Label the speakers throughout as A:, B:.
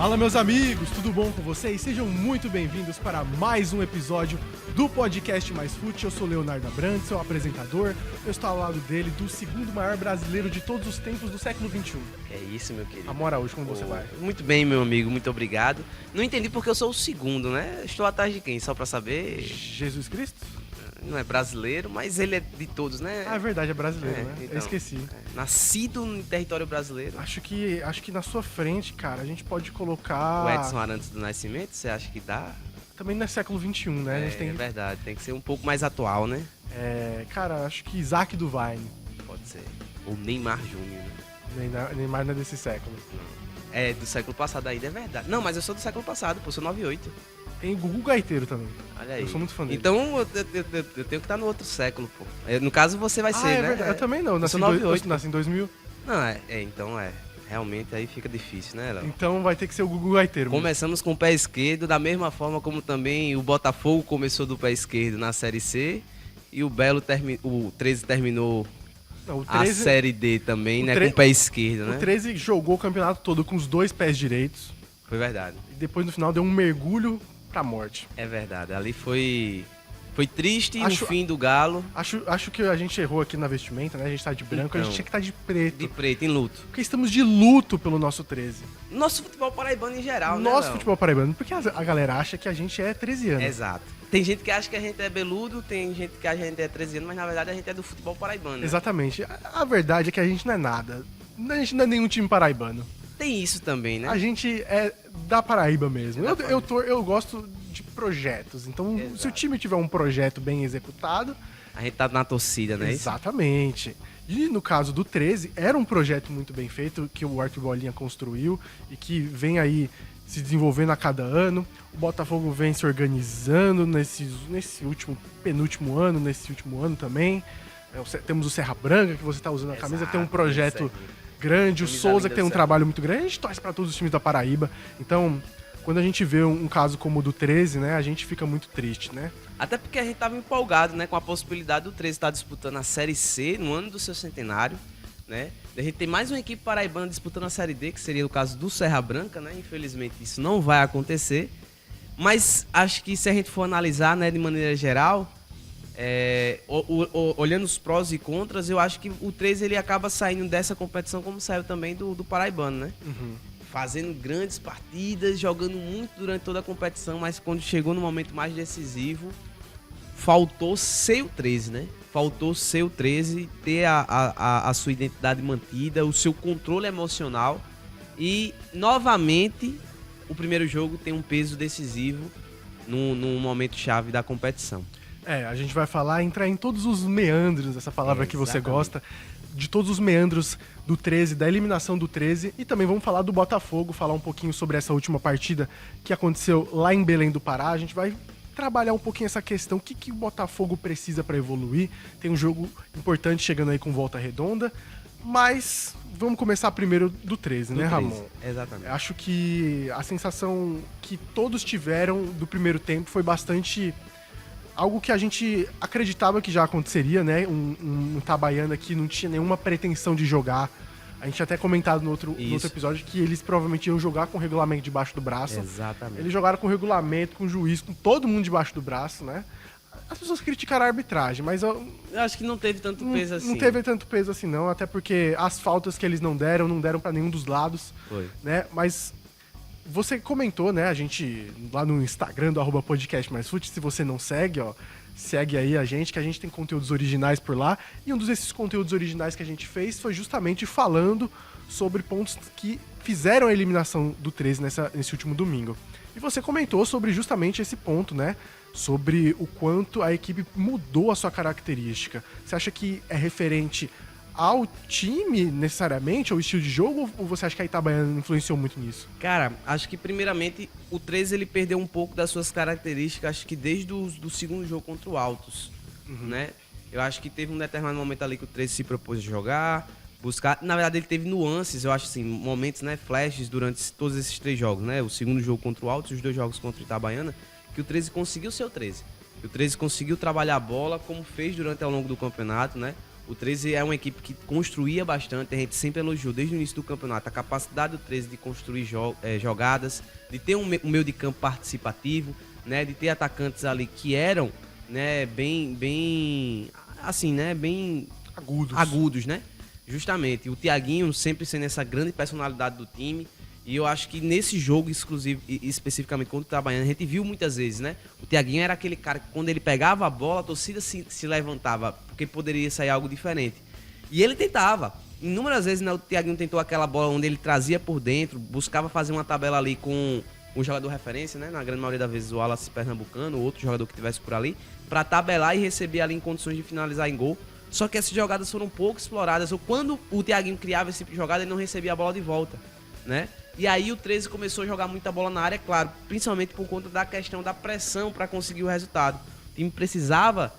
A: Fala, meus amigos, tudo bom com vocês? Sejam muito bem-vindos para mais um episódio do podcast Mais Fute. Eu sou Leonardo Abrantes, sou o apresentador. Eu estou ao lado dele, do segundo maior brasileiro de todos os tempos do século XXI.
B: É isso, meu querido.
A: Amor Araújo, como você vai?
B: Muito bem, meu amigo, muito obrigado. Não entendi porque eu sou o segundo, né? Estou atrás de quem? Só pra saber.
A: Jesus Cristo?
B: Não é brasileiro, mas ele é de todos, né?
A: Ah, é verdade, é brasileiro, né?
B: Então,
A: Eu esqueci.
B: nascido em território brasileiro.
A: Acho que na sua frente, cara, a gente pode colocar...
B: O Edson Arantes do Nascimento, você acha que dá?
A: Também não é século XXI, né? A gente tem...
B: É verdade, tem que ser um pouco mais atual, né?
A: Cara, acho que Isaac Duvine.
B: Pode ser. Ou Neymar Júnior, né?
A: Neymar não é desse século.
B: É, do século passado ainda, é verdade. Não, mas eu sou do século passado, pô, sou 98.
A: Tem Gugu Gaiteiro também.
B: Olha aí.
A: Eu sou muito fã dele.
B: Então, eu tenho que estar no outro século, pô. No caso, você vai ser,
A: é
B: né?
A: verdade. Eu também não.
B: Eu sou 98.
A: Eu nasci em 2000.
B: Não, então realmente aí fica difícil, né, Léo?
A: Então vai ter que ser o Gugu Gaiteiro.
B: Começamos com o pé esquerdo, da mesma forma como também o Botafogo começou do pé esquerdo na Série C e o 13 terminou
A: Não, o 13,
B: a Série D também, né, com o pé esquerdo, né?
A: O 13 jogou o campeonato todo com os dois pés direitos
B: Foi verdade.
A: e depois no final deu um mergulho pra morte.
B: É verdade, ali foi triste
A: Acho-
B: o fim do Galo,
A: Acho que a gente errou aqui na vestimenta, né? A gente tá de branco, a gente
B: Então.
A: tinha que estar de preto.
B: de preto, em luto.
A: Porque estamos de luto pelo nosso 13.
B: Nosso futebol paraibano em geral, né,
A: Nosso
B: Léo?
A: futebol paraibano. Porque a galera acha que a gente é 13 anos.
B: Exato. Tem gente que acha que a gente é beludo, tem gente que acha que a gente é 13 anos, mas na verdade a gente é do futebol paraibano, né?
A: Exatamente. A verdade é que a gente não é nada. A gente não é nenhum time paraibano.
B: Tem isso também, né?
A: A gente é da Paraíba mesmo.
B: É da
A: Eu gosto de projetos. Então,
B: Exato.
A: se o time tiver um projeto bem executado,
B: A gente tá na torcida, né?
A: exatamente. E no caso do 13, era um projeto muito bem feito que o Arquibolinha construiu e que vem aí se desenvolvendo a cada ano. O Botafogo vem se organizando nesse penúltimo ano, nesse último ano também. Temos o Serra Branca, que você está usando a camisa, tem um
B: Exato,
A: projeto
B: isso aí.
A: grande, o
B: Camisa
A: Souza
B: linda
A: que tem um
B: do Serra.
A: trabalho muito grande. A gente torce para todos os times da Paraíba. Então, quando a gente vê um caso como o do 13, né, a gente fica muito triste, né?
B: Até porque a gente tava empolgado, né, com a possibilidade do 13 estar disputando a Série C no ano do seu centenário, né? A gente tem mais uma equipe paraibana disputando a Série D, que seria o caso do Serra Branca, né? Infelizmente isso não vai acontecer. Mas acho que se a gente for analisar, né, de maneira geral, olhando os prós e contras, eu acho que o 13 ele acaba saindo dessa competição como saiu também do paraibano, né? Fazendo grandes partidas, jogando muito durante toda a competição, mas quando chegou no momento mais decisivo, faltou ser o 13, né? Faltou ser o 13, ter a sua identidade mantida, o seu controle emocional. E, novamente, o primeiro jogo tem um peso decisivo num momento chave da competição.
A: A gente vai entrar em todos os meandros, essa palavra que você
B: Exatamente.
A: gosta, de todos os meandros do 13, da eliminação do 13, e também vamos falar do Botafogo, falar um pouquinho sobre essa última partida que aconteceu lá em Belém do Pará. A gente vai trabalhar um pouquinho essa questão, o que o Botafogo precisa para evoluir. Tem um jogo importante chegando aí com Volta Redonda, mas vamos começar primeiro do 13, né,
B: 13,
A: Ramon?
B: Exatamente.
A: Acho que a sensação que todos tiveram do primeiro tempo foi bastante... algo que a gente acreditava que já aconteceria, né? Um Itabaiana que não tinha nenhuma pretensão de jogar. A gente tinha até comentado no outro episódio que eles provavelmente iam jogar com o regulamento debaixo do braço.
B: Exatamente.
A: Eles jogaram com o regulamento, com o juiz, com todo mundo debaixo do braço, né? As pessoas criticaram a arbitragem, mas
B: Eu acho que não teve tanto peso assim.
A: não teve tanto peso assim não, até porque as faltas que eles não deram pra nenhum dos lados,
B: Foi.
A: né? Mas você comentou, né, a gente lá no Instagram do @podcastmaisfute, se você não segue, ó, segue aí a gente, que a gente tem conteúdos originais por lá, e um desses conteúdos originais que a gente fez foi justamente falando sobre pontos que fizeram a eliminação do 13 nesse último domingo. E você comentou sobre justamente esse ponto, né, sobre o quanto a equipe mudou a sua característica. Você acha que é referente ao time, necessariamente, ao estilo de jogo, ou você acha que a Itabaiana influenciou muito nisso?
B: Cara, acho que primeiramente o 13 ele perdeu um pouco das suas características, acho que desde do segundo jogo contra o Altos, né? Eu acho que teve um determinado momento ali que o 13 se propôs a jogar, buscar. Na verdade, ele teve nuances, eu acho assim, momentos, né, flashes durante todos esses 3 jogos, né? O segundo jogo contra o Altos e os 2 jogos contra o Itabaiana, que o 13 conseguiu ser o 13. O 13 conseguiu trabalhar a bola como fez durante ao longo do campeonato, né? O 13 é uma equipe que construía bastante, a gente sempre elogiou desde o início do campeonato a capacidade do 13 de construir jogadas, de ter um meio de campo participativo, né, de ter atacantes ali que eram, né, bem assim, né, bem agudos, né? Justamente. O Thiaguinho sempre sendo essa grande personalidade do time. E eu acho que nesse jogo exclusivo, especificamente contra o Itabaiana, a gente viu muitas vezes, né? O Thiaguinho era aquele cara que quando ele pegava a bola, a torcida se levantava, porque poderia sair algo diferente. E ele tentava. Inúmeras vezes, né, o Thiaguinho tentou aquela bola onde ele trazia por dentro, buscava fazer uma tabela ali com um jogador referência, né? Na grande maioria das vezes o Wallace Pernambucano, ou outro jogador que estivesse por ali, para tabelar e receber ali em condições de finalizar em gol. Só que essas jogadas foram pouco exploradas, ou quando o Thiaguinho criava esse tipo de jogada, ele não recebia a bola de volta, né? E aí o 13 começou a jogar muita bola na área, claro, principalmente por conta da questão da pressão para conseguir o resultado. O time precisava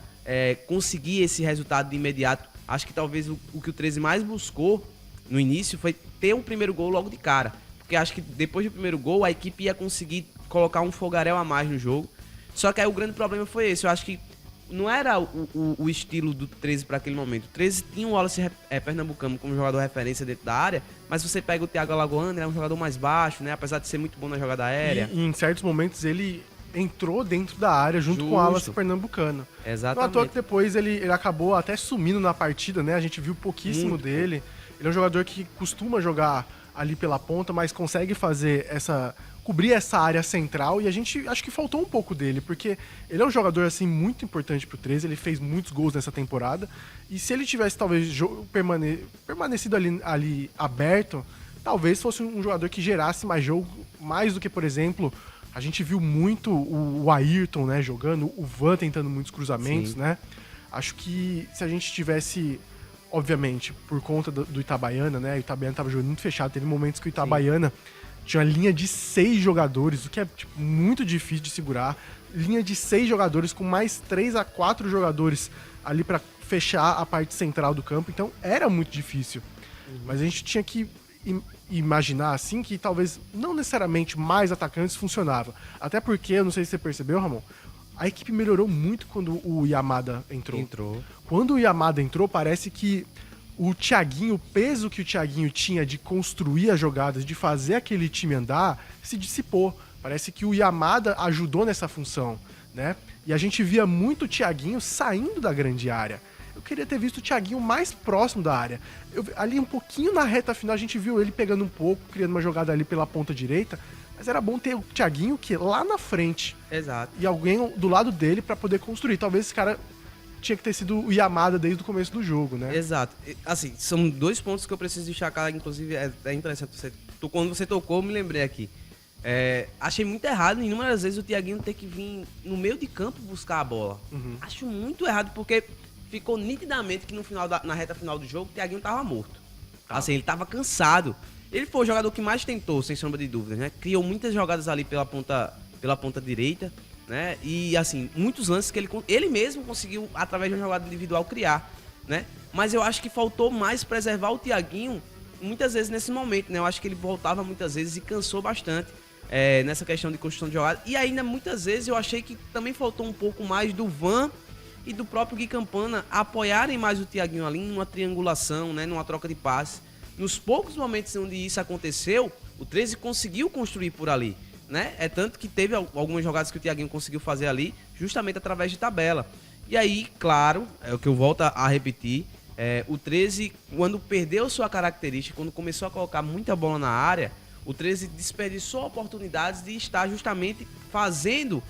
B: conseguir esse resultado de imediato. Acho que talvez o que o 13 mais buscou no início foi ter um primeiro gol logo de cara. Porque acho que depois do primeiro gol a equipe ia conseguir colocar um fogaréu a mais no jogo. Só que aí o grande problema foi esse. Eu acho que não era o estilo do 13 para aquele momento. O 13 tinha o Wallace Pernambucano como jogador referência dentro da área, mas você pega o Thiago Alagoano, ele é um jogador mais baixo, né? Apesar de ser muito bom na jogada aérea.
A: E em certos momentos ele entrou dentro da área junto com o Wallace Pernambucano.
B: Exatamente.
A: Não à toa que depois ele acabou até sumindo na partida, né? A gente viu pouquíssimo dele. Ele é um jogador que costuma jogar ali pela ponta, mas consegue fazer cobrir essa área central, e a gente acho que faltou um pouco dele, porque ele é um jogador assim muito importante pro 13, ele fez muitos gols nessa temporada, e se ele tivesse talvez permanecido ali aberto, talvez fosse um jogador que gerasse mais jogo, mais do que, por exemplo, a gente viu muito o Ayrton, né, jogando, o Van tentando muitos cruzamentos, né? Acho que se a gente tivesse, obviamente, por conta do Itabaiana, né, o Itabaiana tava jogando muito fechado, teve momentos que o Itabaiana tinha uma linha de 6 jogadores, o que é tipo, muito difícil de segurar. Linha de 6 jogadores com mais 3 a 4 jogadores ali para fechar a parte central do campo. Então era muito difícil. Mas a gente tinha que imaginar assim que talvez não necessariamente mais atacantes funcionava. Até porque, eu não sei se você percebeu, Ramon, a equipe melhorou muito quando o Yamada entrou. Quando o Yamada entrou, parece que o Thiaguinho, o peso que o Thiaguinho tinha de construir as jogadas, de fazer aquele time andar, se dissipou. Parece que o Yamada ajudou nessa função, né? E a gente via muito o Thiaguinho saindo da grande área. Eu queria ter visto o Thiaguinho mais próximo da área. Ali um pouquinho na reta final a gente viu ele pegando um pouco, criando uma jogada ali pela ponta direita, mas era bom ter o Thiaguinho que lá na frente.
B: Exato.
A: E alguém do lado dele para poder construir. Talvez esse cara tinha que ter sido o Yamada desde o começo do jogo, né?
B: Exato. Assim, são 2 pontos que eu preciso destacar, inclusive é interessante. Quando você tocou, eu me lembrei aqui. Achei muito errado, inúmeras vezes, o Thiaguinho ter que vir no meio de campo buscar a bola. Acho muito errado, porque ficou nitidamente que na reta final do jogo, o Thiaguinho tava morto. Assim, ele tava cansado. Ele foi o jogador que mais tentou, sem sombra de dúvidas, né? Criou muitas jogadas ali pela ponta direita, né? E, assim, muitos lances que ele mesmo conseguiu, através de uma jogada individual, criar, né? Mas eu acho que faltou mais preservar o Thiaguinho, muitas vezes, nesse momento, né? Eu acho que ele voltava muitas vezes e cansou bastante nessa questão de construção de jogada. E ainda, muitas vezes, eu achei que também faltou um pouco mais do Van e do próprio Gui Campana apoiarem mais o Thiaguinho ali numa triangulação, né? Numa troca de passes. Nos poucos momentos onde isso aconteceu, o 13 conseguiu construir por ali, né? É tanto que teve algumas jogadas que o Thiaguinho conseguiu fazer ali, justamente através de tabela. E aí, claro, é o que eu volto a repetir, o 13, quando perdeu sua característica, quando começou a colocar muita bola na área, o 13 desperdiçou oportunidades de estar justamente fazendo,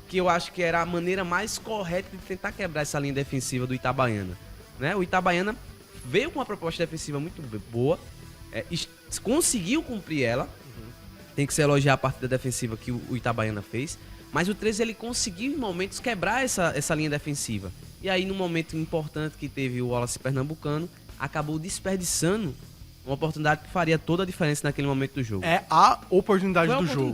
B: que eu acho que era a maneira mais correta de tentar quebrar essa linha defensiva do Itabaiana, né? O Itabaiana veio com uma proposta defensiva muito boa, conseguiu cumprir ela. Tem que se elogiar a partida defensiva que o Itabaiana fez, mas o 13 ele conseguiu em momentos quebrar essa linha defensiva. E aí, no momento importante que teve o Wallace Pernambucano, acabou desperdiçando uma oportunidade que faria toda a diferença naquele momento do jogo. É
A: a oportunidade do jogo.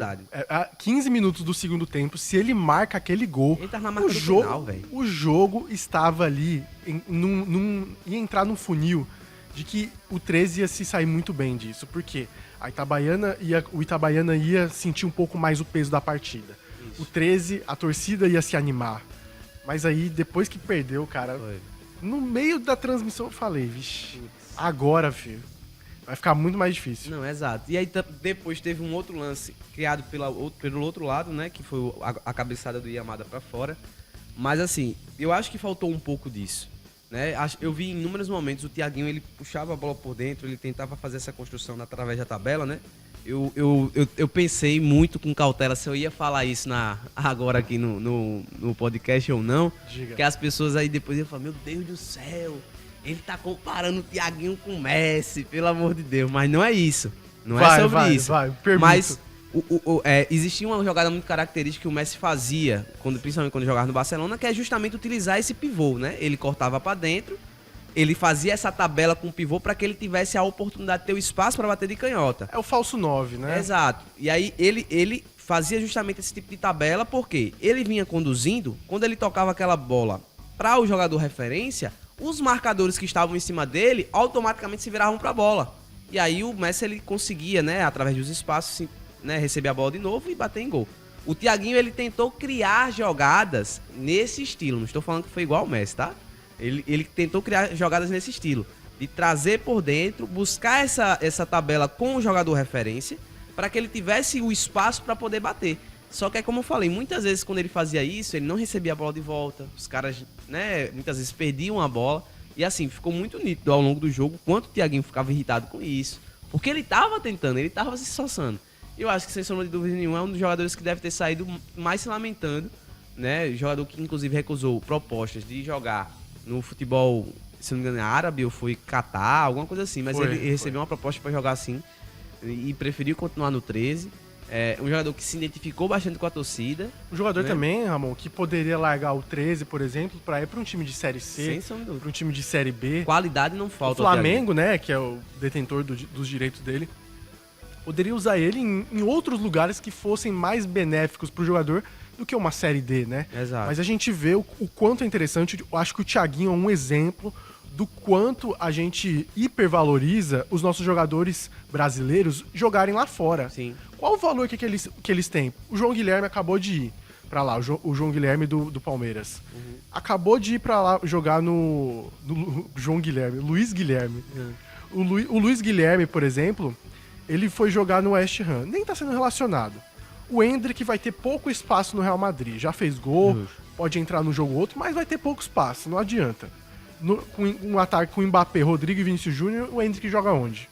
A: 15 minutos do segundo tempo, se ele marca aquele gol,
B: ele tá na marca do final, velho.
A: O jogo estava ali, ia entrar num funil de que o 13 ia se sair muito bem disso. Por quê? O Itabaiana ia sentir um pouco mais o peso da partida. Isso. O 13, a torcida ia se animar. Mas aí, depois que perdeu, cara, No meio da transmissão eu falei, vixe, agora, filho, vai ficar muito mais difícil.
B: Não, exato. E aí depois teve um outro lance criado pelo outro lado, né? Que foi a cabeçada do Yamada pra fora. Mas assim, eu acho que faltou um pouco disso, né? Eu vi em inúmeros momentos o Thiaguinho, ele puxava a bola por dentro, ele tentava fazer essa construção através da tabela, né? Eu pensei muito com cautela se eu ia falar isso agora aqui no podcast ou não.
A: Diga.
B: Que as pessoas aí depois iam falar, meu Deus do céu, ele tá comparando o Thiaguinho com o Messi, pelo amor de Deus. Mas não é isso. Não é sobre isso.
A: Permito.
B: Mas existia uma jogada muito característica que o Messi fazia, principalmente quando jogava no Barcelona, que é justamente utilizar esse pivô, né? Ele cortava pra dentro, ele fazia essa tabela com o pivô para que ele tivesse a oportunidade de ter o espaço para bater de canhota.
A: É o falso 9, né?
B: Exato. E aí ele fazia justamente esse tipo de tabela porque ele vinha conduzindo, quando ele tocava aquela bola para o jogador referência, os marcadores que estavam em cima dele automaticamente se viravam para a bola. E aí o Messi ele conseguia, né, através dos espaços, né, receber a bola de novo e bater em gol. O Thiaguinho ele tentou criar jogadas nesse estilo. Não estou falando que foi igual ao Messi, tá? Ele tentou criar jogadas nesse estilo, de trazer por dentro, buscar essa tabela com o jogador referência, para que ele tivesse o espaço para poder bater. Só que é como eu falei, muitas vezes quando ele fazia isso, ele não recebia a bola de volta, os caras, né, muitas vezes perdiam a bola, e assim, ficou muito nítido ao longo do jogo quanto o Thiaguinho ficava irritado com isso, porque ele estava tentando, ele estava se esforçando. Eu acho que, sem sombra de dúvida nenhuma, é um dos jogadores que deve ter saído mais se lamentando, né, jogador que inclusive recusou propostas de jogar no futebol, se não me engano, árabe ou foi Catar, alguma coisa assim. Mas ele recebeu uma proposta para jogar assim e preferiu continuar no 13. É um jogador que se identificou bastante com a torcida.
A: Um jogador, né, também, Ramon, que poderia largar o 13, por exemplo, para ir para um time de Série C, para um time de Série B.
B: Qualidade não falta.
A: O Flamengo, né, que é o detentor dos direitos dele, poderia usar ele em outros lugares que fossem mais benéficos para o jogador do que uma Série D, né?
B: Exato.
A: Mas a gente vê o quanto é interessante. Eu acho que o Thiaguinho é um exemplo do quanto a gente hipervaloriza os nossos jogadores brasileiros jogarem lá fora.
B: Sim.
A: Qual o valor que eles têm? O João Guilherme acabou de ir pra lá, o João Guilherme do Palmeiras. Uhum. Acabou de ir pra lá jogar no João Guilherme, Luiz Guilherme. Uhum. O Luiz Guilherme, por exemplo, ele foi jogar no West Ham. Nem tá sendo relacionado. O Endrick vai ter pouco espaço no Real Madrid. Já fez gol, pode entrar num jogo ou outro, mas vai ter pouco espaço, não adianta. Com um ataque com o Mbappé, Rodrigo e Vinícius Júnior, o Endrick joga onde?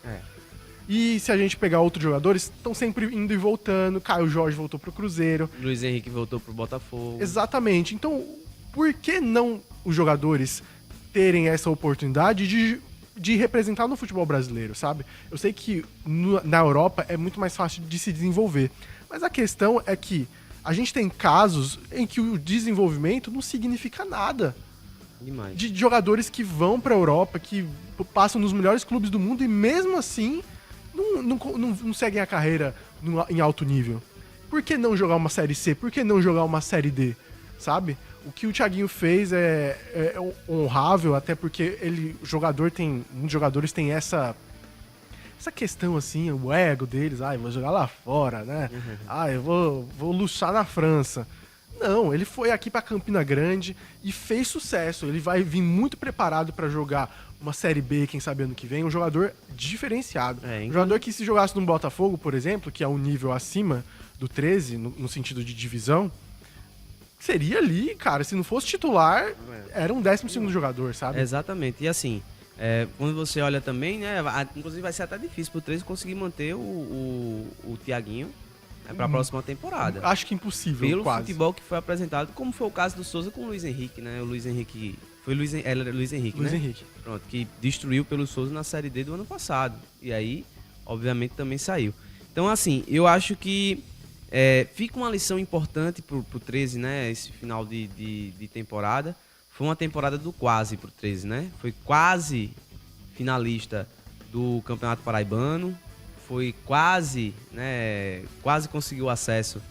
A: E se a gente pegar outros jogadores, estão sempre indo e voltando. Caio Jorge voltou pro Cruzeiro.
B: Luiz Henrique voltou pro Botafogo.
A: Exatamente. Então, por que não os jogadores terem essa oportunidade de representar no futebol brasileiro, sabe? Eu sei que na Europa é muito mais fácil de se desenvolver. Mas a questão é que a gente tem casos em que o desenvolvimento não significa nada.
B: Demais.
A: De jogadores que vão pra Europa, que passam nos melhores clubes do mundo e mesmo assim não seguem a carreira em alto nível. Por que não jogar uma Série C? Por que não jogar uma Série D? Sabe? O que o Thiaguinho fez é honrável, até porque muitos jogadores têm essa questão, assim, o ego deles, eu vou jogar lá fora, né? Eu vou luxar na França. Não, ele foi aqui pra Campina Grande e fez sucesso. Ele vai vir muito preparado pra jogar uma Série B, quem sabe ano que vem, um jogador diferenciado. Um jogador que se jogasse no Botafogo, por exemplo, que é um nível acima do 13, no sentido de divisão, seria ali, cara, se não fosse titular, era um 12º jogador, sabe?
B: Exatamente, e assim... quando você olha também, né? Inclusive vai ser até difícil pro 13 conseguir manter o Thiaguinho para a próxima temporada.
A: Acho que impossível,
B: pelo
A: quase.
B: Futebol que foi apresentado, como foi o caso do Souza com o Luiz Henrique, né? O Luiz Henrique... Luiz Henrique,
A: Luiz
B: né?
A: Henrique.
B: Pronto, que destruiu pelo Souza na Série D do ano passado. E aí, obviamente, também saiu. Então, assim, eu acho que fica uma lição importante pro 13, né? Esse final de temporada. Foi uma temporada do quase pro 13, né? Foi quase finalista do Campeonato Paraibano. Foi quase, né? Quase conseguiu acesso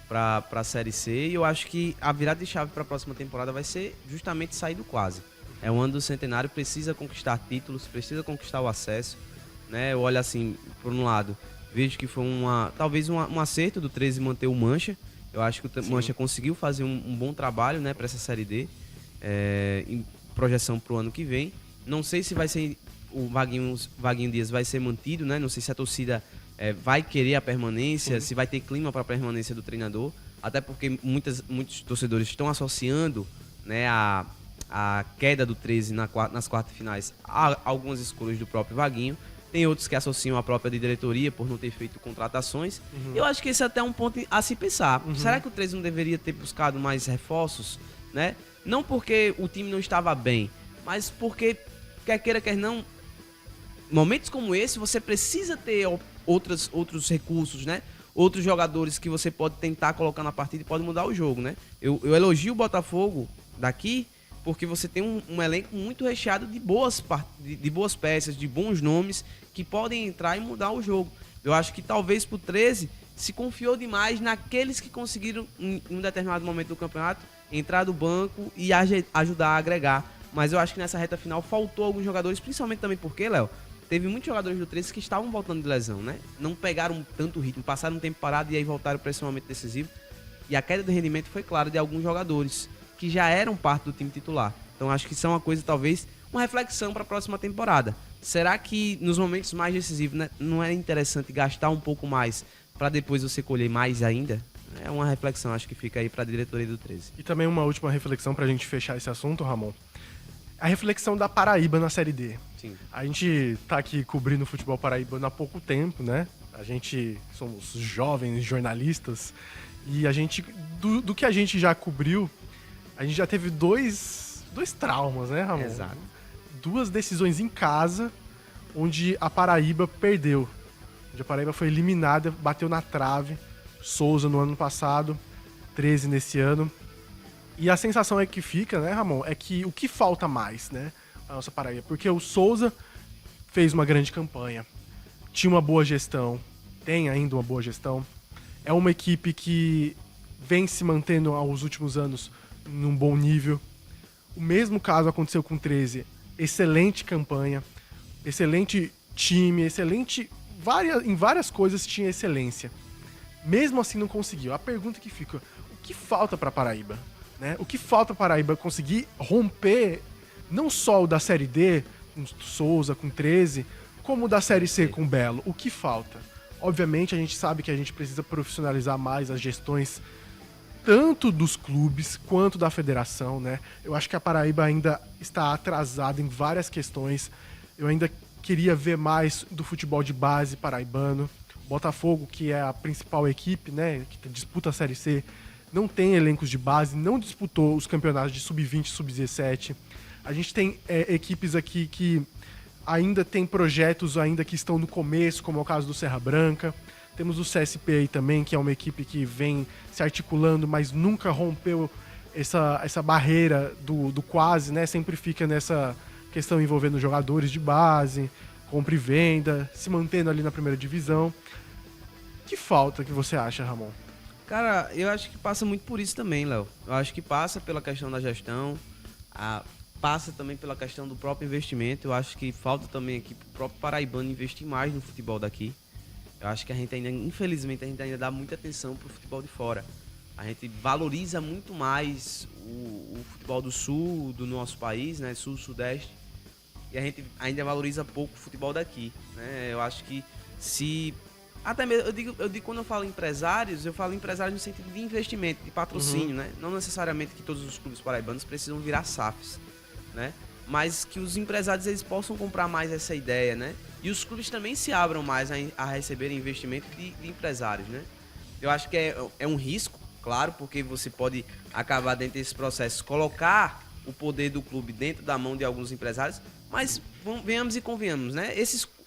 B: para a Série C. E eu acho que a virada de chave para a próxima temporada vai ser justamente sair do quase. É um ano do centenário, precisa conquistar títulos, precisa conquistar o acesso, né? Eu olho assim, por um lado, vejo que foi talvez um acerto do 13 manter o Mancha. Eu acho que o Mancha conseguiu fazer um bom trabalho, né, para essa Série D. projeção para o ano que vem. Não sei se vai ser o Vaguinho Dias vai ser mantido, né? Não sei se a torcida vai querer a permanência, se vai ter clima para a permanência do treinador, até porque muitos torcedores estão associando, né, a queda do 13 nas quartas finais a algumas escolhas do próprio Vaguinho. Tem outros que associam a própria diretoria por não ter feito contratações. Eu acho que esse é até um ponto a se pensar. Será que o 13 não deveria ter buscado mais reforços, né? Não porque o time não estava bem, mas porque, quer queira, quer não, momentos como esse, você precisa ter outros recursos, né? Outros jogadores que você pode tentar colocar na partida e pode mudar o jogo, né? Eu elogio o Botafogo daqui porque você tem um elenco muito recheado de boas peças, de bons nomes que podem entrar e mudar o jogo. Eu acho que talvez pro 13 se confiou demais naqueles que conseguiram, em um determinado momento do campeonato, entrar do banco e ajudar a agregar. Mas eu acho que nessa reta final faltou alguns jogadores, principalmente também porque, Léo, teve muitos jogadores do 13 que estavam voltando de lesão, né? Não pegaram tanto ritmo, passaram um tempo parado e aí voltaram para esse momento decisivo. E a queda de rendimento foi clara de alguns jogadores que já eram parte do time titular. Então acho que isso é uma coisa, talvez, uma reflexão para a próxima temporada. Será que nos momentos mais decisivos, né, não é interessante gastar um pouco mais para depois você colher mais ainda? É uma reflexão, acho que fica aí para a diretoria do 13.
A: E também uma última reflexão para a gente fechar esse assunto, Ramon. A reflexão da Paraíba na Série D.
B: Sim.
A: A gente tá aqui cobrindo o futebol paraibano há pouco tempo, né? A gente somos jovens jornalistas e a gente, do que a gente já cobriu, a gente já teve dois traumas, né, Ramon?
B: Exato.
A: 2 decisões em casa, onde a Paraíba perdeu. Onde a Paraíba foi eliminada, bateu na trave. Souza no ano passado, 13 nesse ano. E a sensação é que fica, né, Ramon, é que o que falta mais, né, a nossa Paraíba? Porque o Souza fez uma grande campanha, tinha uma boa gestão, tem ainda uma boa gestão. É uma equipe que vem se mantendo aos últimos anos num bom nível. O mesmo caso aconteceu com o 13. Excelente campanha, excelente time, em várias coisas tinha excelência. Mesmo assim não conseguiu. A pergunta que fica, o que falta para Paraíba? Né? O que falta para Paraíba conseguir romper não só o da Série D, com Souza, com 13, como o da Série C com Belo? O que falta? Obviamente a gente sabe que a gente precisa profissionalizar mais as gestões tanto dos clubes quanto da federação, né? Eu acho que a Paraíba ainda está atrasada em várias questões. Eu ainda queria ver mais do futebol de base paraibano. Botafogo, que é a principal equipe, né, que disputa a Série C, não tem elencos de base, não disputou os campeonatos de sub-20 e sub-17. A gente tem equipes aqui que ainda tem projetos ainda que estão no começo, como é o caso do Serra Branca. Temos o CSP aí também, que é uma equipe que vem se articulando, mas nunca rompeu essa barreira do quase, né? Sempre fica nessa questão envolvendo jogadores de base, compra e venda, se mantendo ali na primeira divisão. Que falta que você acha, Ramon?
B: Cara, eu acho que passa muito por isso também, Léo. Eu acho que passa pela questão da gestão, passa também pela questão do próprio investimento. Eu acho que falta também aqui pro próprio paraibano investir mais no futebol daqui. Eu acho que a gente ainda, infelizmente, a gente ainda dá muita atenção pro futebol de fora. A gente valoriza muito mais o futebol do sul, do nosso país, né, sul, sudeste, e a gente ainda valoriza pouco o futebol daqui, né? Eu acho que se... Até mesmo, eu digo quando eu falo empresários no sentido de investimento, de patrocínio, né? Não necessariamente que todos os clubes paraibanos precisam virar SAFs, né? Mas que os empresários eles possam comprar mais essa ideia, né? E os clubes também se abram mais a receber investimento de empresários, né? Eu acho que é um risco, claro, porque você pode acabar dentro desse processo, colocar o poder do clube dentro da mão de alguns empresários, mas venhamos e convenhamos, né?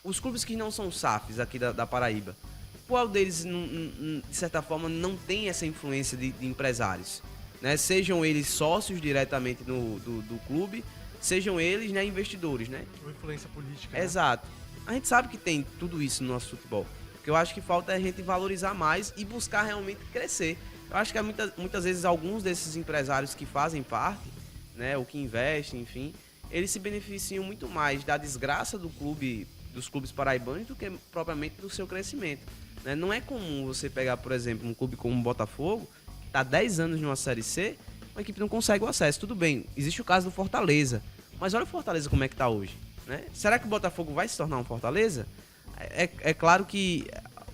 B: Os clubes que não são SAFs aqui da Paraíba, qual deles, de certa forma, não tem essa influência de empresários, né? Sejam eles sócios diretamente do clube, sejam eles, né, investidores, né?
A: Uma influência política. Né?
B: Exato. A gente sabe que tem tudo isso no nosso futebol. O que eu acho que falta é a gente valorizar mais e buscar realmente crescer. Eu acho que muitas vezes alguns desses empresários que fazem parte, né, ou que investem, enfim, eles se beneficiam muito mais da desgraça dos clubes paraibanos do que propriamente do seu crescimento. Né? Não é comum você pegar, por exemplo, um clube como o Botafogo, que está 10 anos numa Série C, uma equipe não consegue o acesso. Tudo bem, existe o caso do Fortaleza. Mas olha o Fortaleza como é que tá hoje, né? Será que o Botafogo vai se tornar um Fortaleza? É claro que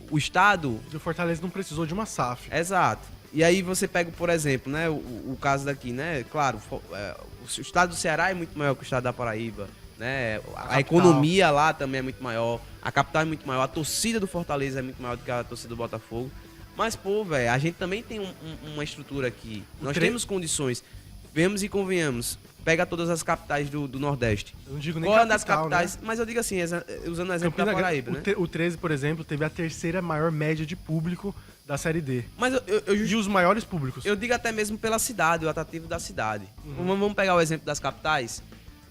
B: o Estado...
A: E o Fortaleza não precisou de uma SAF.
B: Exato. E aí você pega, por exemplo, né, o caso daqui, né? Claro, o Estado do Ceará é muito maior que o Estado da Paraíba, né? A economia lá também é muito maior, a capital é muito maior, a torcida do Fortaleza é muito maior do que a torcida do Botafogo. Mas, pô, velho, a gente também tem uma estrutura aqui. Nós temos condições. Vemos e convenhamos. Pega todas as capitais do Nordeste.
A: Eu não digo nem
B: qual
A: capital,
B: das capitais,
A: né?
B: mas eu digo assim, usando o exemplo da Paraíba, né?
A: O 13, por exemplo, teve a terceira maior média de público da Série D.
B: Mas
A: E os maiores públicos.
B: Eu digo até mesmo pela cidade, o atrativo da cidade. Vamos pegar o exemplo das capitais.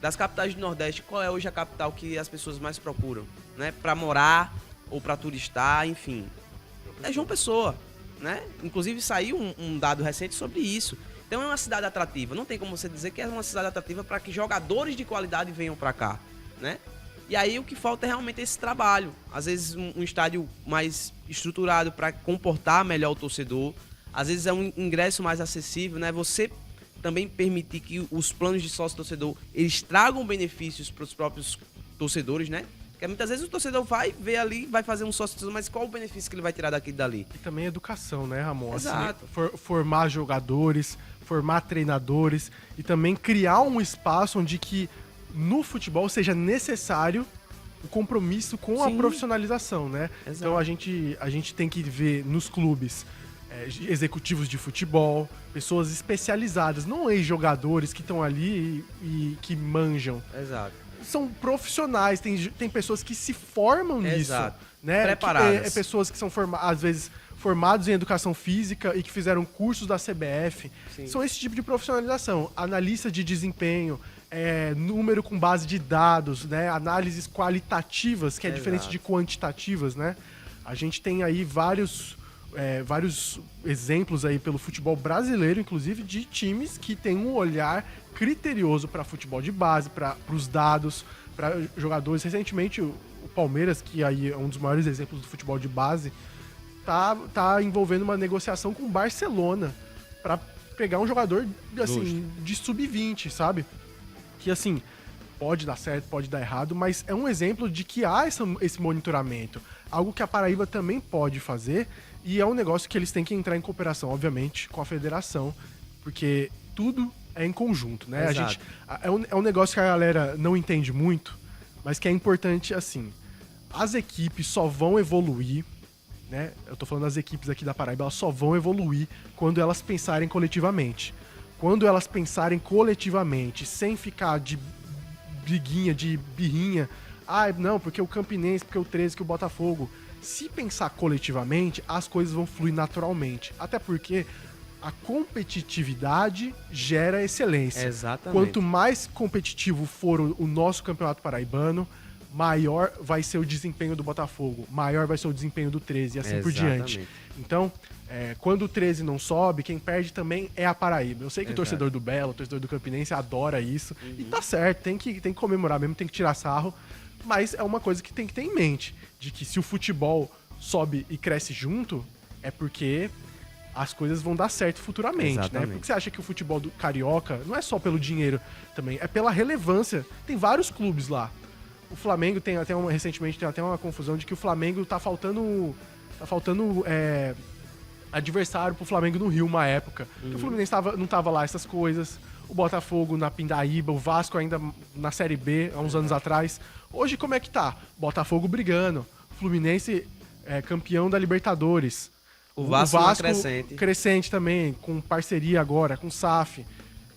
B: Das capitais do Nordeste, qual é hoje a capital que as pessoas mais procuram, né? Pra morar ou pra turistar, enfim. É João Pessoa, né? Inclusive saiu um dado recente sobre isso. Então é uma cidade atrativa. Não tem como você dizer que é uma cidade atrativa para que jogadores de qualidade venham para cá, né? E aí o que falta é realmente esse trabalho. Às vezes um estádio mais estruturado para comportar melhor o torcedor. Às vezes é um ingresso mais acessível, né? Você também permitir que os planos de sócio-torcedor eles tragam benefícios para os próprios torcedores, né? Porque muitas vezes o torcedor vai ver ali, vai fazer um sócio, mas qual o benefício que ele vai tirar daqui e dali?
A: E também educação, né, Ramon?
B: Exato.
A: Assim, formar jogadores, formar treinadores e também criar um espaço onde que no futebol seja necessário o compromisso com a profissionalização, né?
B: Exato.
A: Então a gente tem que ver nos clubes executivos de futebol, pessoas especializadas, não ex-jogadores que estão ali e que manjam.
B: Exato.
A: São profissionais, tem pessoas que se formam nisso.
B: Exato.
A: Né?
B: Preparadas.
A: Pessoas que são, às vezes, formados em educação física e que fizeram cursos da CBF.
B: Sim.
A: São esse tipo de profissionalização. Analista de desempenho, número com base de dados, né? Análises qualitativas, que é diferente de quantitativas, né? A gente tem aí vários exemplos aí pelo futebol brasileiro, inclusive, de times que têm um olhar criterioso para futebol de base, para os dados, para jogadores. Recentemente, o Palmeiras, que aí é um dos maiores exemplos do futebol de base, tá envolvendo uma negociação com o Barcelona para pegar um jogador assim, de sub-20, sabe? Que assim, pode dar certo, pode dar errado, mas é um exemplo de que há esse monitoramento. Algo que a Paraíba também pode fazer, e é um negócio que eles têm que entrar em cooperação, obviamente, com a federação, porque tudo é em conjunto, né?
B: Exato.
A: É um negócio que a galera não entende muito, mas que é importante, assim, as equipes só vão evoluir, né? Eu tô falando das equipes aqui da Paraíba, elas só vão evoluir quando elas pensarem coletivamente. Quando elas pensarem coletivamente, sem ficar de briguinha, de birrinha, não, porque o Campinense, porque o 13, que o Botafogo. Se pensar coletivamente, as coisas vão fluir naturalmente. Até porque a competitividade gera excelência.
B: Exatamente.
A: Quanto mais competitivo for o nosso campeonato paraibano, maior vai ser o desempenho do Botafogo, maior vai ser o desempenho do 13 e assim por diante. Então, quando o 13 não sobe, quem perde também é a Paraíba. Eu sei que o torcedor do Belo, o torcedor do Campinense adora isso. E tá certo, tem que comemorar mesmo, tem que tirar sarro. Mas é uma coisa que tem que ter em mente, de que se o futebol sobe e cresce junto, é porque as coisas vão dar certo futuramente, né? Porque você acha que o futebol do carioca não é só pelo dinheiro também, é pela relevância. Tem vários clubes lá. O Flamengo recentemente tem até uma confusão de que o Flamengo tá faltando adversário pro Flamengo no Rio uma época. O Fluminense não tava lá essas coisas. O Botafogo na Pindaíba, o Vasco ainda na Série B, há uns anos atrás. Hoje, como é que tá? Botafogo brigando. Fluminense campeão da Libertadores.
B: O Vasco
A: crescente também, com parceria agora, com o SAF.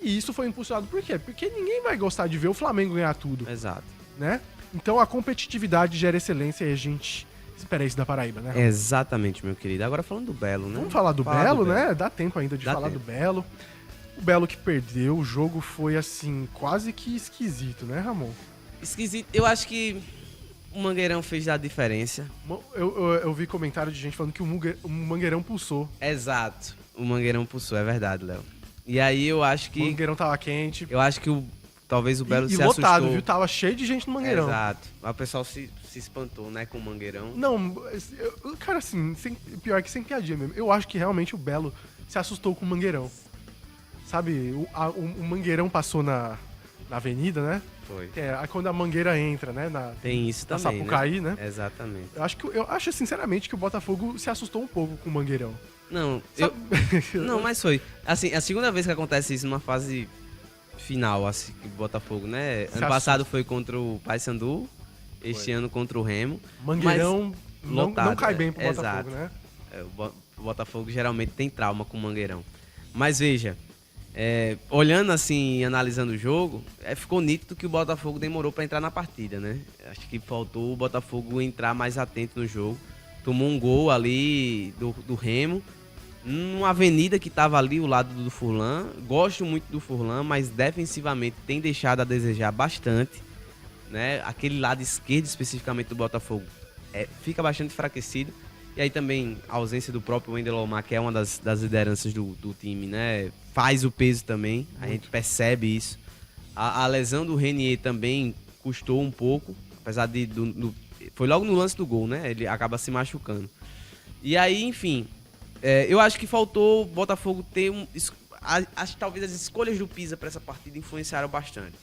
A: E isso foi impulsionado por quê? Porque ninguém vai gostar de ver o Flamengo ganhar tudo.
B: Exato.
A: Né? Então a competitividade gera excelência e a gente espera isso da Paraíba, né?
B: Exatamente, meu querido. Agora falando do Belo, né?
A: Vamos falar do Belo, né? Dá tempo ainda de falar do Belo. O Belo que perdeu, o jogo foi, assim, quase que esquisito, né, Ramon?
B: Esquisito. Eu acho que o Mangueirão fez a diferença.
A: Eu vi comentário de gente falando que o Mangueirão pulsou.
B: Exato. O Mangueirão pulsou, é verdade, Léo. E aí eu acho que...
A: O Mangueirão tava quente.
B: Eu acho que talvez o Belo se
A: lotado,
B: assustou.
A: Viu? Tava cheio de gente no Mangueirão.
B: Exato. O pessoal se espantou, né, com o Mangueirão.
A: Não, cara, assim, pior que sem piadinha mesmo. Eu acho que realmente o Belo se assustou com o Mangueirão. Sabe, o Mangueirão passou na avenida, né?
B: Foi.
A: Aí quando a Mangueira entra, né?
B: Tem isso
A: na
B: também,
A: Sapucaí, né?
B: Exatamente.
A: Eu acho sinceramente que o Botafogo se assustou um pouco com o Mangueirão.
B: Não, não, mas foi. Assim, a segunda vez que acontece isso numa fase final, assim, que o Botafogo, né? Ano passado foi contra o Paysandu, este ano contra o Remo.
A: Mangueirão não cai bem pro
B: Exato.
A: Botafogo, né?
B: O Botafogo geralmente tem trauma com o Mangueirão. Mas veja, olhando assim e analisando o jogo, ficou nítido que o Botafogo demorou para entrar na partida, né? Acho que faltou o Botafogo entrar mais atento no jogo. Tomou um gol ali do Remo, numa avenida que estava ali, o lado do Furlan. Gosto muito do Furlan, mas defensivamente tem deixado a desejar bastante, né? Aquele lado esquerdo, especificamente do Botafogo, fica bastante enfraquecido. E aí também a ausência do próprio Wendel Lomar, que é uma das lideranças do time, né? Faz o peso também, a gente percebe isso. A lesão do Renier também custou um pouco, apesar foi logo no lance do gol, né? Ele acaba se machucando. E aí, enfim, eu acho que faltou o Botafogo ter acho que talvez as escolhas do Pisa para essa partida influenciaram bastante.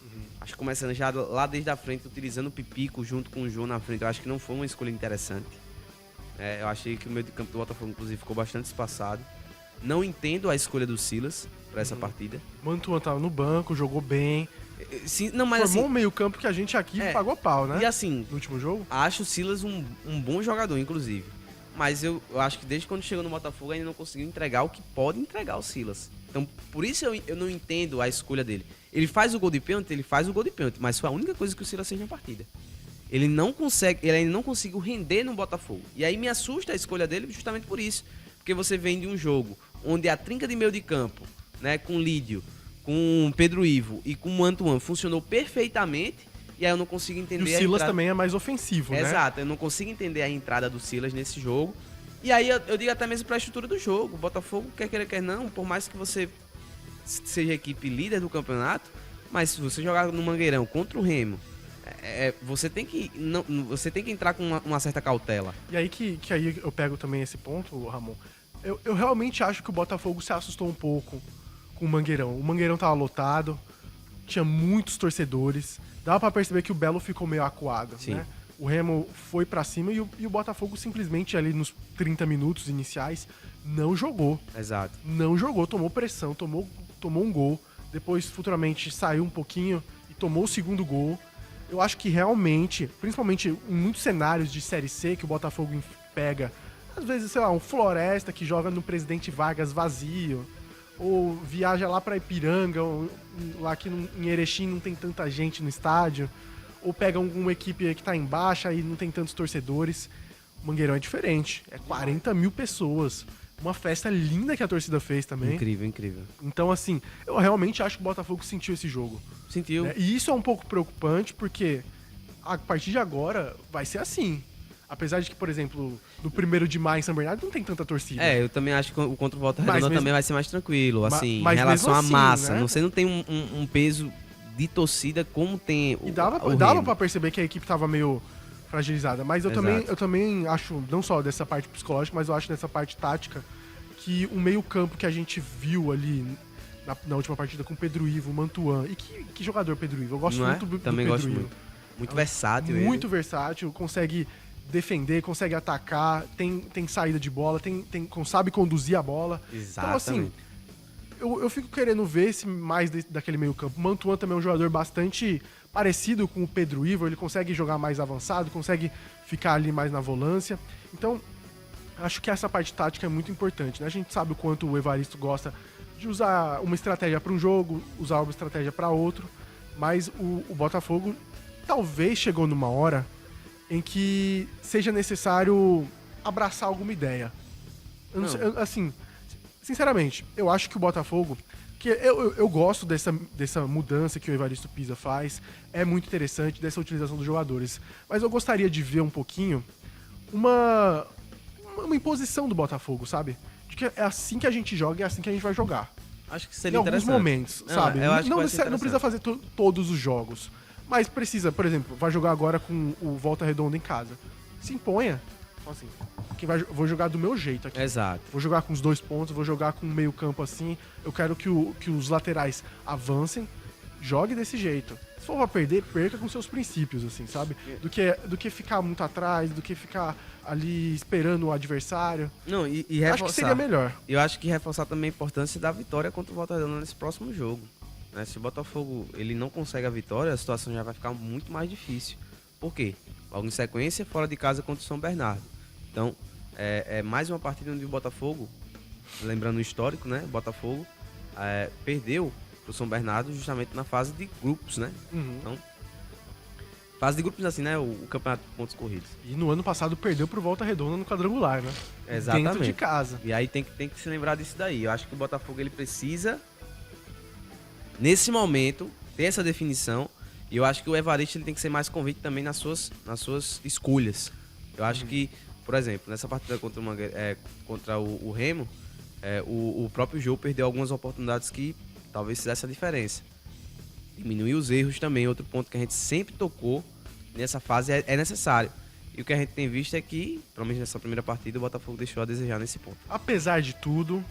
B: Acho que começando já lá desde a frente, utilizando o Pipico junto com o João na frente, eu acho que não foi uma escolha interessante. Eu achei que o meio de campo do Botafogo, inclusive, ficou bastante espaçado. Não entendo a escolha do Silas para essa partida.
A: Mantuan tava no banco, jogou bem.
B: Sim, não, mas
A: Formou
B: assim,
A: um meio campo que a gente aqui pagou pau, né?
B: E assim,
A: no último jogo.
B: Acho o Silas um bom jogador, inclusive. Mas eu acho que desde quando chegou no Botafogo ainda não conseguiu entregar o que pode entregar o Silas. Então, por isso eu não entendo a escolha dele. Ele faz o gol de pênalti, mas foi a única coisa que o Silas fez na partida. Ele ainda não conseguiu render no Botafogo. E aí me assusta a escolha dele justamente por isso. Porque você vem de um jogo onde a trinca de meio de campo, né, com Lídio, com Pedro Ivo e com o Antoine funcionou perfeitamente. E aí eu não consigo entender
A: e o Silas também é mais ofensivo, né?
B: Exato, eu não consigo entender a entrada do Silas nesse jogo. E aí eu digo até mesmo pra estrutura do jogo. O Botafogo, quer queira, quer não, por mais que você seja a equipe líder do campeonato, mas se você jogar no Mangueirão contra o Remo, você tem que entrar com uma certa cautela.
A: E aí que aí eu pego também esse ponto, Ramon. Eu realmente acho que o Botafogo se assustou um pouco com o Mangueirão. O Mangueirão tava lotado, tinha muitos torcedores. Dava pra perceber que o Belo ficou meio acuado, né? O Remo foi pra cima e o Botafogo simplesmente ali nos 30 minutos iniciais não jogou.
B: Exato.
A: Não jogou, tomou pressão, tomou um gol. Depois, futuramente, saiu um pouquinho e tomou o segundo gol. Eu acho que realmente, principalmente em muitos cenários de Série C que o Botafogo pega, às vezes, sei lá, um Floresta que joga no Presidente Vargas vazio, ou viaja lá pra Ipiranga, ou lá que em Erechim não tem tanta gente no estádio, ou pega alguma equipe que tá em baixa e não tem tantos torcedores. O Mangueirão é diferente, 40 mil pessoas. Uma festa linda que a torcida fez também.
B: Incrível, incrível.
A: Então, assim, eu realmente acho que o Botafogo sentiu esse jogo.
B: Sentiu.
A: E isso é um pouco preocupante, porque a partir de agora vai ser assim. Apesar de que, por exemplo, no 1º de maio em São Bernardo não tem tanta torcida.
B: Eu também acho que o contra o Volta Redonda também vai ser mais tranquilo, assim,
A: mas
B: em relação à
A: assim,
B: massa.
A: né?
B: Você não tem um peso de torcida como tem
A: E dava pra perceber que a equipe tava meio fragilizada. Mas eu também acho, não só dessa parte psicológica, mas eu acho dessa parte tática, que o meio-campo que a gente viu ali na última partida com o Pedro Ivo, o Mantuan. E que jogador Pedro Ivo? Eu gosto muito do
B: também
A: Pedro
B: gosto
A: Ivo.
B: muito. Muito versátil.
A: Muito versátil, consegue defender, consegue atacar, tem saída de bola, sabe conduzir a bola.
B: Exatamente.
A: Então, assim, eu fico querendo ver mais daquele meio-campo. O Mantuan também é um jogador bastante parecido com o Pedro Ivo, ele consegue jogar mais avançado, consegue ficar ali mais na volância. Então, acho que essa parte tática é muito importante, né? A gente sabe o quanto o Evaristo gosta de usar uma estratégia para um jogo, usar uma estratégia para outro, mas o Botafogo talvez chegou numa hora em que seja necessário abraçar alguma ideia. Assim, sinceramente, eu acho que o Botafogo, que eu gosto dessa mudança que o Evaristo Pisa faz, é muito interessante, dessa utilização dos jogadores, mas eu gostaria de ver um pouquinho uma imposição do Botafogo, sabe? De que é assim que a gente joga, é assim que a gente vai jogar.
B: Acho que seria
A: em alguns momentos, sabe? Não precisa fazer todos os jogos. Mas precisa, por exemplo, vai jogar agora com o Volta Redonda em casa. Se imponha. Assim, vou jogar do meu jeito aqui.
B: Exato.
A: Vou jogar com os 2 pontos, vou jogar com o meio campo assim. Eu quero que os laterais avancem. jogue desse jeito. Se for pra perder, perca com seus princípios, assim, sabe? Do que ficar muito atrás, do que ficar ali esperando o adversário.
B: Não, e reforçar.
A: Acho que seria melhor.
B: Eu acho que reforçar também a importância da vitória contra o Volta Redonda nesse próximo jogo. Né? Se o Botafogo ele não consegue a vitória, a situação já vai ficar muito mais difícil. Por quê? Logo em sequência, fora de casa contra o São Bernardo. Então, é mais uma partida onde o Botafogo, lembrando o histórico, né? O Botafogo perdeu pro São Bernardo justamente na fase de grupos, né?
A: Uhum.
B: Então, fase de grupos assim, né? O campeonato de pontos corridos.
A: E no ano passado perdeu pro Volta Redonda no quadrangular, né?
B: Exatamente.
A: Dentro de casa.
B: E aí tem que se lembrar disso daí. Eu acho que o Botafogo ele precisa, nesse momento, ter essa definição. E eu acho que o Evaristo ele tem que ser mais convicto também nas suas escolhas. Eu acho que, por exemplo, nessa partida contra o Remo, o próprio jogo perdeu algumas oportunidades que talvez fizesse a diferença. Diminuir os erros também, outro ponto que a gente sempre tocou nessa fase é necessário. E o que a gente tem visto é que, pelo menos nessa primeira partida, o Botafogo deixou a desejar nesse ponto.
A: Apesar de tudo,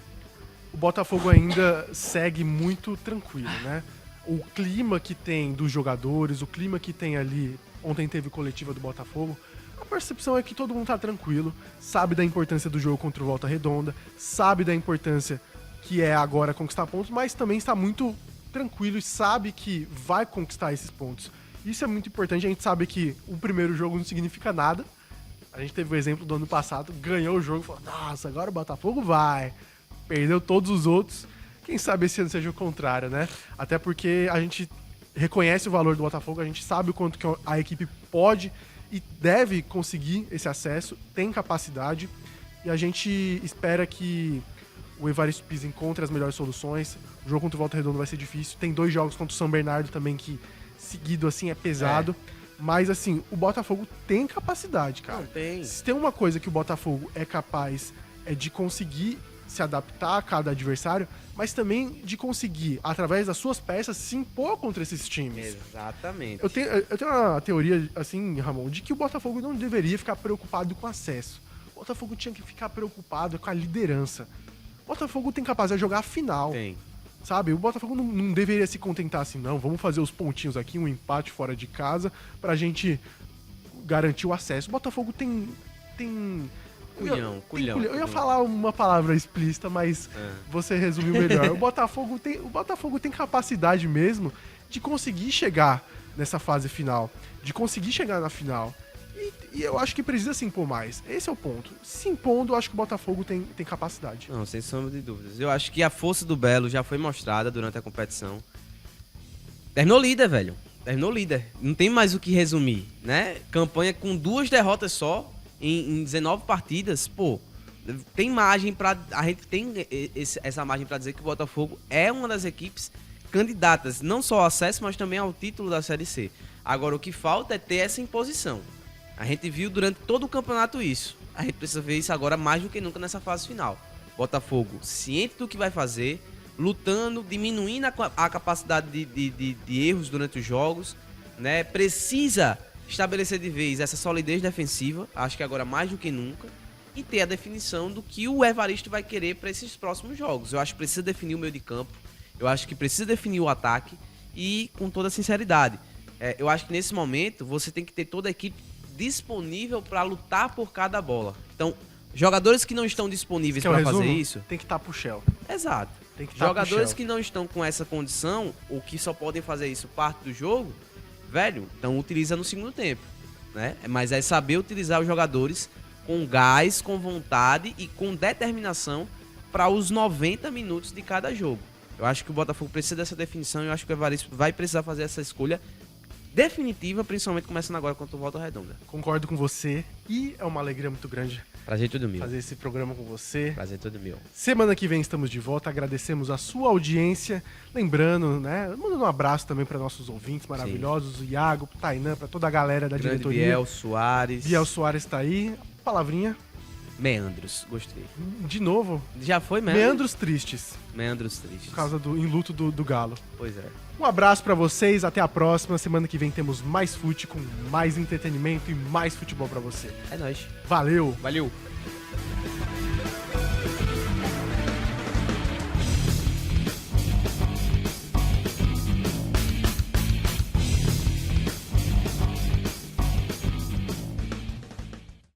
A: o Botafogo ainda segue muito tranquilo, né? O clima que tem dos jogadores, o clima que tem ali, ontem teve coletiva do Botafogo, a percepção é que todo mundo tá tranquilo, sabe da importância do jogo contra o Volta Redonda, sabe da importância que é agora conquistar pontos, mas também está muito tranquilo e sabe que vai conquistar esses pontos. Isso é muito importante, a gente sabe que o primeiro jogo não significa nada. A gente teve o exemplo do ano passado, ganhou o jogo e falou, nossa, agora o Botafogo vai. Perdeu todos os outros. Quem sabe esse ano seja o contrário, né? Até porque a gente reconhece o valor do Botafogo, a gente sabe o quanto que a equipe pode e deve conseguir esse acesso, tem capacidade, e a gente espera que o Evaristo Pisa encontre as melhores soluções. O jogo contra o Volta Redonda vai ser difícil, tem 2 jogos contra o São Bernardo também que seguido assim é pesado, mas assim, o Botafogo tem capacidade, cara.
B: Não, tem.
A: Se tem uma coisa que o Botafogo é capaz é de conseguir se adaptar a cada adversário, mas também de conseguir, através das suas peças, se impor contra esses times.
B: Exatamente.
A: Eu tenho uma teoria, assim, Ramon, de que o Botafogo não deveria ficar preocupado com acesso. O Botafogo tinha que ficar preocupado com a liderança. O Botafogo tem capacidade de jogar a final.
B: Tem.
A: Sabe? O Botafogo não deveria se contentar assim, não. Vamos fazer os pontinhos aqui, um empate fora de casa, pra gente garantir o acesso. O Botafogo tem
B: Culhão.
A: Eu ia falar uma palavra explícita, mas você resumiu melhor. O Botafogo tem capacidade mesmo de conseguir chegar nessa fase final, de conseguir chegar na final. E eu acho que precisa se impor mais. Esse é o ponto. Se impondo, eu acho que o Botafogo tem capacidade.
B: Não, sem sombra de dúvidas. Eu acho que a força do Belo já foi mostrada durante a competição. Terminou líder, velho. Terminou líder. Não tem mais o que resumir, né? Campanha com 2 derrotas só em 19 partidas. Pô, tem margem pra... A gente tem essa margem pra dizer que o Botafogo é uma das equipes candidatas, não só ao acesso, mas também ao título da Série C. Agora, o que falta é ter essa imposição. A gente viu durante todo o campeonato isso. A gente precisa ver isso agora mais do que nunca nessa fase final. Botafogo ciente do que vai fazer, lutando, diminuindo a capacidade de erros durante os jogos, né? Precisa estabelecer de vez essa solidez defensiva, acho que agora mais do que nunca, e ter a definição do que o Evaristo vai querer para esses próximos jogos. Eu acho que precisa definir o meio de campo, eu acho que precisa definir o ataque e com toda sinceridade. Eu acho que nesse momento você tem que ter toda a equipe disponível para lutar por cada bola. Então, jogadores que não estão disponíveis para fazer isso...
A: Tem que estar pro Shell.
B: Exato.
A: Tem que estar
B: jogadores que não estão com essa condição, ou que só podem fazer isso parte do jogo, velho, então utiliza no segundo tempo, né? Mas é saber utilizar os jogadores com gás, com vontade e com determinação para os 90 minutos de cada jogo. Eu acho que o Botafogo precisa dessa definição e eu acho que o Evaristo vai precisar fazer essa escolha definitiva, principalmente começando agora contra o Volta Redonda.
A: Concordo com você e é uma alegria muito grande
B: Prazer todo meu.
A: fazer esse programa com você.
B: Prazer todo meu.
A: Semana que vem estamos de volta, agradecemos a sua audiência. Lembrando, né, mandando um abraço também para nossos ouvintes maravilhosos, o Iago, o Tainan, para toda a galera da
B: Grande
A: diretoria.
B: Biel Soares.
A: Biel Soares tá aí. Palavrinha.
B: Meandros, gostei.
A: De novo.
B: Já foi Meandros?
A: Meandros tristes.
B: Meandros tristes.
A: Por causa do enluto do Galo.
B: Pois é.
A: Um abraço pra vocês, até a próxima. Semana que vem temos mais fute com mais entretenimento e mais futebol pra você.
B: É nóis.
A: Valeu!
B: Valeu.